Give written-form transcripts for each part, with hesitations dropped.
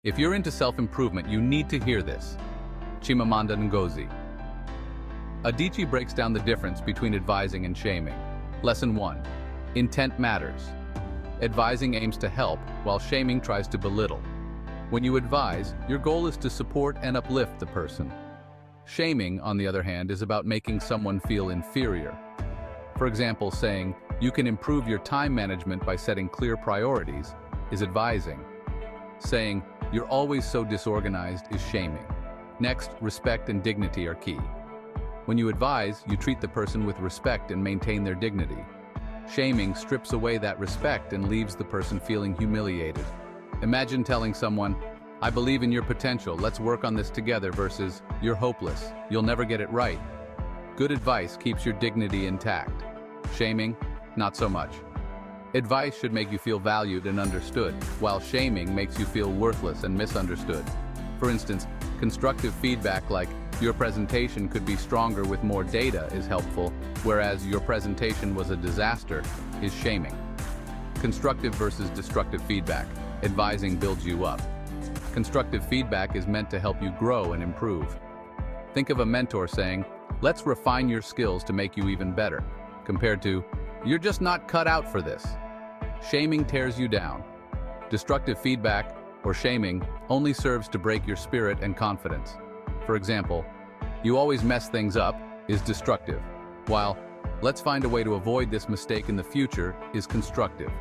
If you're into self-improvement, you need to hear this. Chimamanda Ngozi. Adichie breaks down the difference between advising and shaming. Lesson 1. Intent matters. Advising aims to help, while shaming tries to belittle. When you advise, your goal is to support and uplift the person. Shaming, on the other hand, is about making someone feel inferior. For example, saying, "You can improve your time management by setting clear priorities," is advising. Saying, "You're always so disorganized," is shaming. Next, respect and dignity are key. When you advise, you treat the person with respect and maintain their dignity. Shaming strips away that respect and leaves the person feeling humiliated. Imagine telling someone, "I believe in your potential, let's work on this together," versus, "You're hopeless, you'll never get it right." Good advice keeps your dignity intact. Shaming, not so much. Advice should make you feel valued and understood, while shaming makes you feel worthless and misunderstood. For instance, constructive feedback like, "Your presentation could be stronger with more data," is helpful, whereas "Your presentation was a disaster" is shaming. Constructive versus destructive feedback. Advising builds you up. Constructive feedback is meant to help you grow and improve. Think of a mentor saying, "Let's refine your skills to make you even better," compared to, "You're just not cut out for this." Shaming tears you down. Destructive feedback, or shaming, only serves to break your spirit and confidence. For example, "You always mess things up," is destructive, while "Let's find a way to avoid this mistake in the future" is constructive.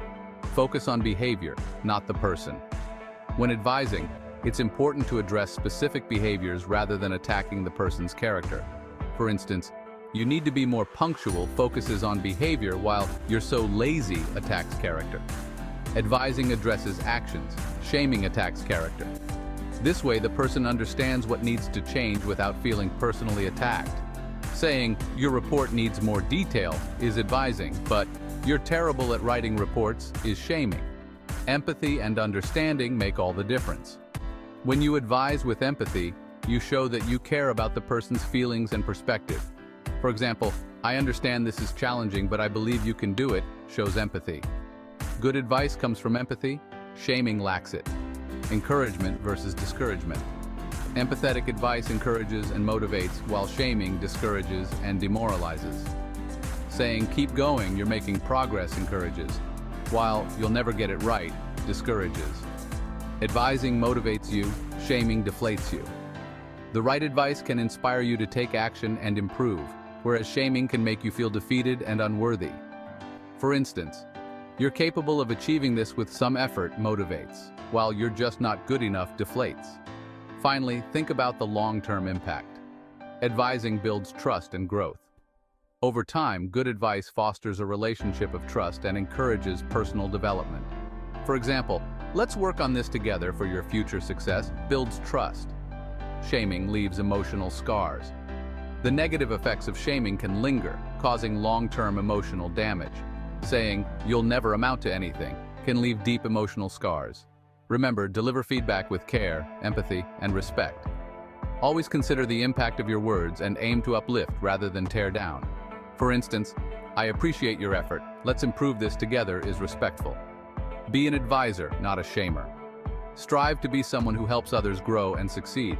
Focus on behavior, not the person. When advising, it's important to address specific behaviors rather than attacking the person's character. For instance, "You need to be more punctual" focuses on behavior, while "You're so lazy" attacks character. Advising addresses actions, shaming attacks character. This way, the person understands what needs to change without feeling personally attacked. Saying, "Your report needs more detail" is advising, but "You're terrible at writing reports" is shaming. Empathy and understanding make all the difference. When you advise with empathy, you show that you care about the person's feelings and perspective. For example, "I understand this is challenging, but I believe you can do it," shows empathy. Good advice comes from empathy, shaming lacks it. Encouragement versus discouragement. Empathetic advice encourages and motivates, while shaming discourages and demoralizes. Saying, "Keep going, you're making progress," encourages, while "You'll never get it right" discourages. Advising motivates you, shaming deflates you. The right advice can inspire you to take action and improve, whereas shaming can make you feel defeated and unworthy. For instance, "You're capable of achieving this with some effort" motivates, while "You're just not good enough" deflates. Finally, think about the long-term impact. Advising builds trust and growth. Over time, good advice fosters a relationship of trust and encourages personal development. For example, "Let's work on this together for your future success" builds trust. Shaming leaves emotional scars. The negative effects of shaming can linger, causing long-term emotional damage. Saying, "You'll never amount to anything" can leave deep emotional scars. Remember, deliver feedback with care, empathy, and respect. Always consider the impact of your words and aim to uplift rather than tear down. For instance, "I appreciate your effort, let's improve this together" is respectful. Be an advisor, not a shamer. Strive to be someone who helps others grow and succeed.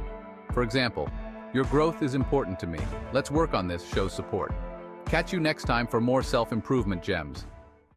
For example, "Your growth is important to me, let's work on this" shows support. Catch you next time for more self-improvement gems.